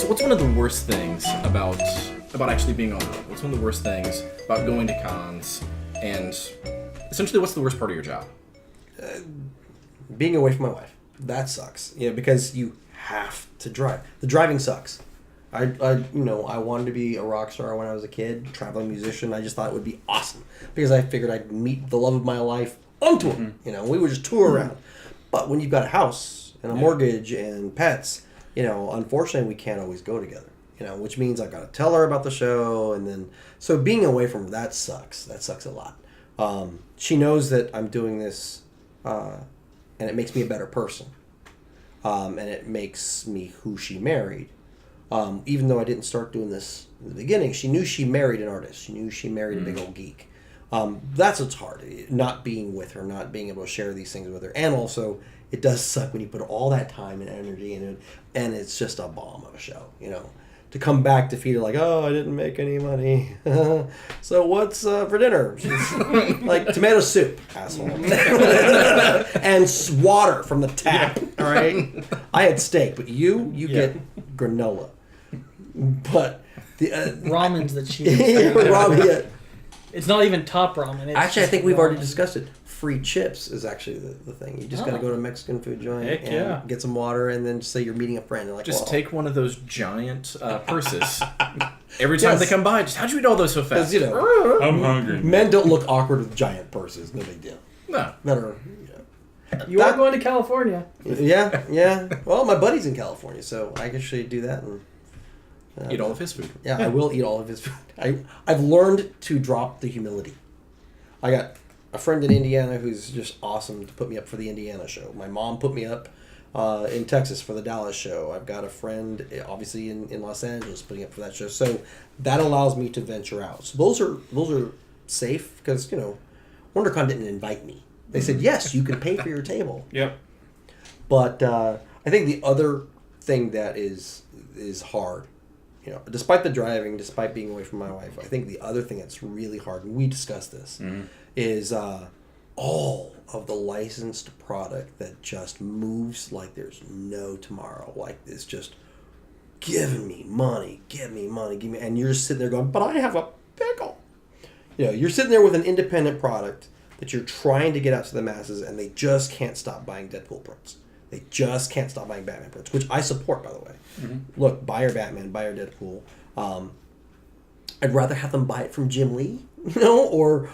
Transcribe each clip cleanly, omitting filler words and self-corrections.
What's one of the worst things about actually being on the road? What's one of the worst things about going to cons? And essentially, what's the worst part of your job? Being away from my wife. That sucks. Because you have to drive. The driving sucks. I wanted to be a rock star when I was a kid, traveling musician. I just thought it would be awesome because I figured I'd meet the love of my life on tour. Mm-hmm. We would just tour around. But when you've got a house and a mortgage and pets, unfortunately we can't always go together. Which means I've got to tell her about the show, and then so being away from her, that sucks. That sucks a lot. She knows that I'm doing this, and it makes me a better person, and it makes me who she married. Even though I didn't start doing this in the beginning, she knew she married an artist. She knew she married a big old geek. That's what's hard, not being with her, not being able to share these things with her. And also, it does suck when you put all that time and energy in it, and it's just a bomb of a show, To come back to feed her like, oh, I didn't make any money. So what's for dinner? She's like, tomato soup, asshole. And water from the tap, all right? I had steak, but you get granola. But the ramen's the cheapest. Ramen. It's not even top ramen. It's actually, I think we've already discussed it. Free chips is actually the thing. You just got to go to a Mexican food joint and get some water, and then say you're meeting a friend. And just take one of those giant purses. Every time they come by, how'd you eat all those so fast? I'm hungry. Men don't look awkward with giant purses. No big deal. No. You are going to California. Yeah. Well, my buddy's in California, so I can actually do that and eat all of his food. Yeah, I will eat all of his food. I've learned to drop the humility. I got a friend in Indiana who's just awesome to put me up for the Indiana show. My mom put me up in Texas for the Dallas show. I've got a friend, obviously, in Los Angeles putting up for that show. So that allows me to venture out. So those are safe because, WonderCon didn't invite me. They said, yes, you can pay for your table. Yep. But I think the other thing that is hard, despite the driving, despite being away from my wife, I think the other thing that's really hard, and we discussed this, is all of the licensed product that just moves like there's no tomorrow. Like it's just giving me money, give me, and you're just sitting there going, but I have a pickle. You're sitting there with an independent product that you're trying to get out to the masses, and they just can't stop buying Deadpool prints. They just can't stop buying Batman prints, which I support, by the way. Mm-hmm. Look, buy your Batman, buy your Deadpool. I'd rather have them buy it from Jim Lee, or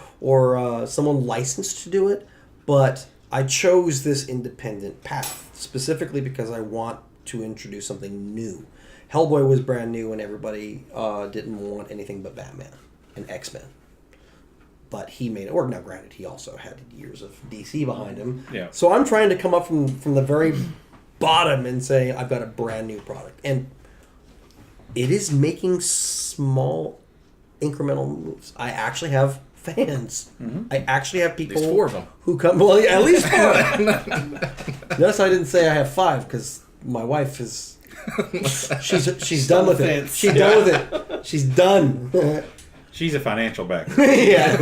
someone licensed to do it. But I chose this independent path specifically because I want to introduce something new. Hellboy was brand new, and everybody didn't want anything but Batman and X-Men. But he made it work. Now, granted, he also had years of DC behind him. Yeah. So I'm trying to come up from the very bottom and say I've got a brand new product. And it is making small incremental moves. I actually have fans. Mm-hmm. I actually have people. At least 4 of them. Who come. Well, at least 4. Notice I didn't say I have 5 because my wife is. She's done with it. She's done with it. She's done. She's a financial backer. Yeah.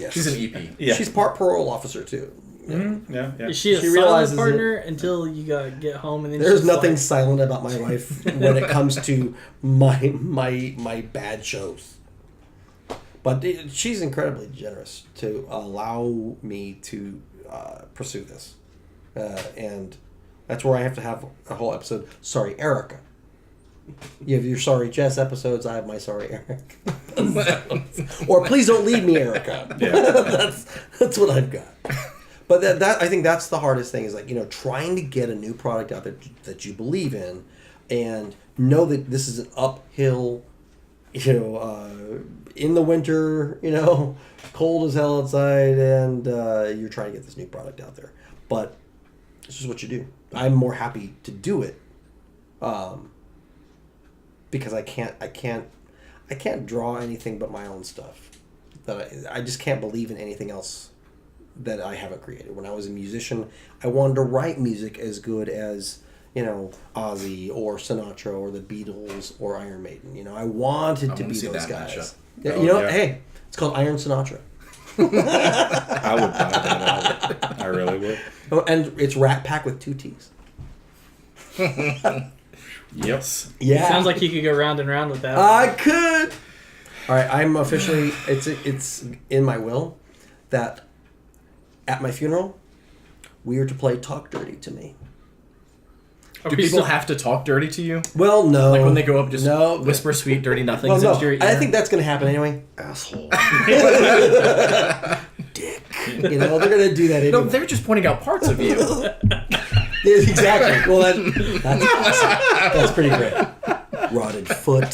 She's an EP. Yeah. She's part parole officer too. Mm-hmm. Yeah. Is she a silent partner until you get home and then there's nothing silent about my wife when it comes to my bad shows. But she's incredibly generous to allow me to pursue this, and that's where I have to have a whole episode. Sorry, Erica. You have your Sorry Jess episodes. I have my Sorry Eric. Or please don't leave me, Erica. Yeah. that's what I've got. But that I think that's the hardest thing is trying to get a new product out there that you believe in, and know that this is an uphill, in the winter, cold as hell outside, and you're trying to get this new product out there. But this is what you do. I'm more happy to do it. Because I can't draw anything but my own stuff. That I just can't believe in anything else that I haven't created. When I was a musician, I wanted to write music as good as Ozzy or Sinatra or the Beatles or Iron Maiden. I wanted to be those guys. Hey, it's called Iron Sinatra. I would buy that. I really would. Oh, and it's Rat Pack with 2 T's. Yes. Yeah. Sounds like you could go round and round with that. I could. All right, I'm officially. It's in my will that at my funeral we are to play "Talk Dirty to Me." Do people have to talk dirty to you? Well, no. Like when they go up, just no. whisper sweet, dirty nothings Well, no. into your ear? I think that's going to happen anyway. Asshole. Dick. You know, they're going to do that anyway. No, they're just pointing out parts of you. Yeah, exactly. Well, that's awesome. That's pretty great. Rotted foot.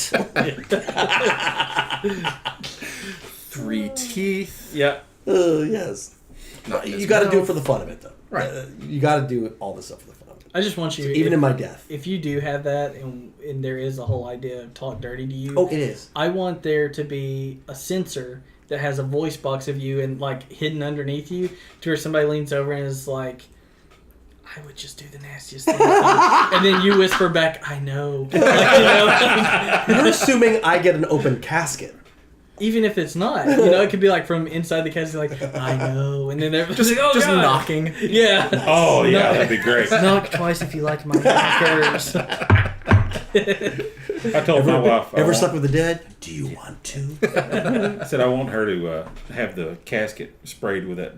3 teeth. Yeah. Yes. Not in You his got to do it mouth. for the fun of it, though. Right. You got to do all this stuff for the fun of it. I just want you, Even in my death. if you do have that, and there is a whole idea of talk dirty to you, Oh, it is. I want there to be a sensor that has a voice box of you and like hidden underneath you, to where somebody leans over and is like, "I would just do the nastiest thing," and then you whisper back, "I know." Like, you know, You're assuming I get an open casket. even if it's not, you know, it could be like from inside the casket, like, "I know," and then they're Just, like, "Oh, just God." knocking. Yeah. Oh, yeah, that'd be great. Knock twice if you like my knockers. I told my wife. Ever slept with the dead? Do you want to? I said I want her to have the casket sprayed with that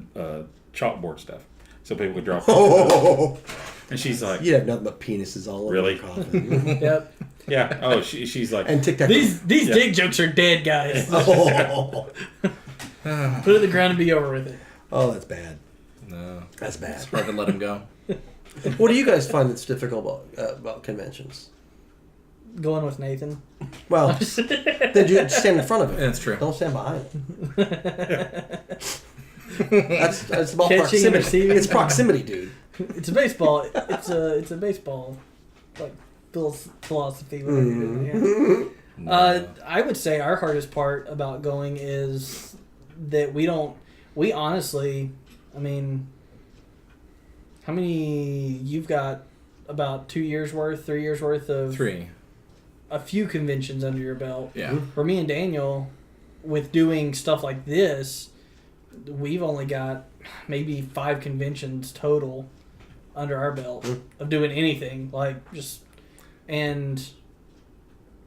chalkboard stuff, so people would drop. Oh, And she's like, you'd have nothing but penises all over Really? your coffin. Yep. "Yeah." Oh, she's like, And Tic Tac. These Yeah. dick jokes are dead, guys. Oh. Put it in the ground and be over with it. Oh, that's bad. No. That's bad. It's hard to let him go. What do you guys find that's difficult about conventions? Going with Nathan. Well, then you stand in front of it. That's true. Don't stand behind it. That's about Catching and proximity. receiving. It's proximity, dude. It's a baseball. It's a baseball like philosophy. Whatever you're doing, yeah. I would say our hardest part about going is that we honestly, I mean, how many you've got? About 2 years worth, 3 years worth of 3. a few conventions under your belt. Yeah. For me and Daniel, with doing stuff like this, we've only got maybe 5 conventions total under our belt of doing anything like just and.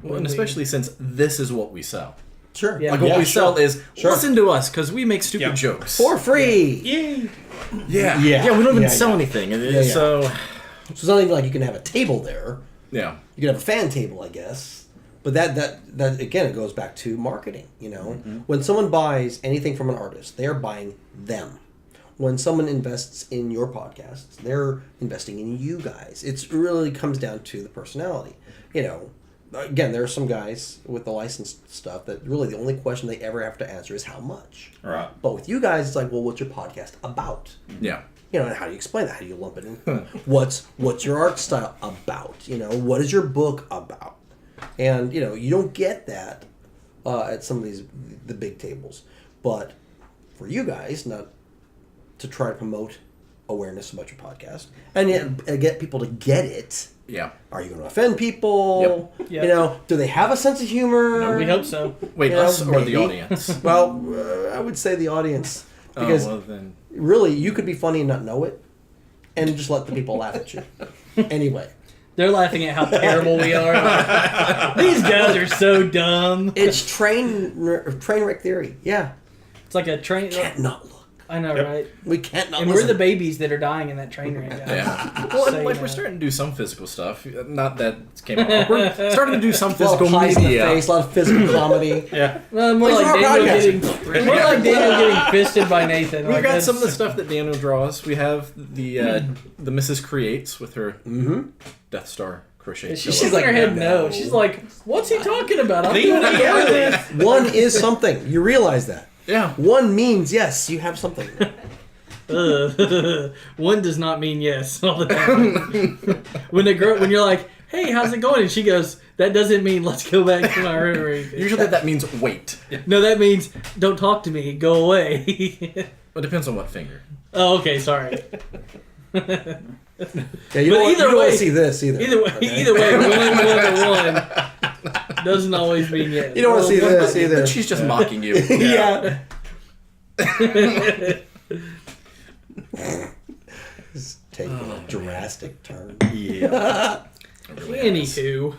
Well, when and we- especially since this is what we sell. Sure. Yeah. Like what we sell is Sure. listen to us because we make stupid Yeah. jokes. For free. Yay! Yeah. Yeah. We don't even Yeah, sell yeah. anything. Yeah. So So it's not even like you can have a table there. yeah. You can have a fan table, I guess. But that again, it goes back to marketing. You know, when someone buys anything from an artist, they are buying them. When someone invests in your podcast, they're investing in you guys. It really comes down to the personality. You know, again, there are some guys with the licensed stuff that really the only question they ever have to answer is how much. "Right." But with you guys, it's like, well, what's your podcast about? Yeah. You know, and how do you explain that? How do you lump it in? What's your art style about? You know, what is your book about? And you know, you don't get that at some of the big tables. But for you guys, not to try to promote awareness about your podcast and yet get people to get it. Yeah. Are you going to offend people? Yep. You know, do they have a sense of humor? We hope so. Wait, You know, us or maybe. the audience? Well, I would say the audience because well then. really, you could be funny and not know it, and just let the people laugh at you. Anyway, They're laughing at how terrible we are. These guys are so dumb. it's train wreck theory. Yeah, It's like a train. can't not look. I know, Yep. right? We can't not. And listen. we're the babies that are dying in that train wreck, guys. Yeah. Well, So, and like you we're know. starting to do some physical stuff. Not that it came out. We're starting to do some A lot of physical pies in the media. face, a lot of physical comedy. Yeah. Well, more These like are Daniel podcasts. getting, more like Daniel getting fisted by Nathan. We've Like, got that's- some of the stuff that Daniel draws. We have the Mrs. Creates with her Death Star crochet. She's pillow. shaking like, her head no. no. She's like, what's he talking about? I'm Leave doing me it alone. with this. One is something. You realize that. Yeah. One means yes, you have something. One does not mean yes all the time. when you're like, hey, how's it going? And she goes, that doesn't mean let's go back to my room or anything. Usually that means wait. No, that means don't talk to me. Go away. It depends on what finger. Oh, okay, sorry. Yeah, you But don't, either you don't want way- to see this either. Either way, one doesn't always mean yes. You don't want to see this But either. she's just mocking you. Yeah. It's taking a drastic turn. Yeah. It really has. Anywho,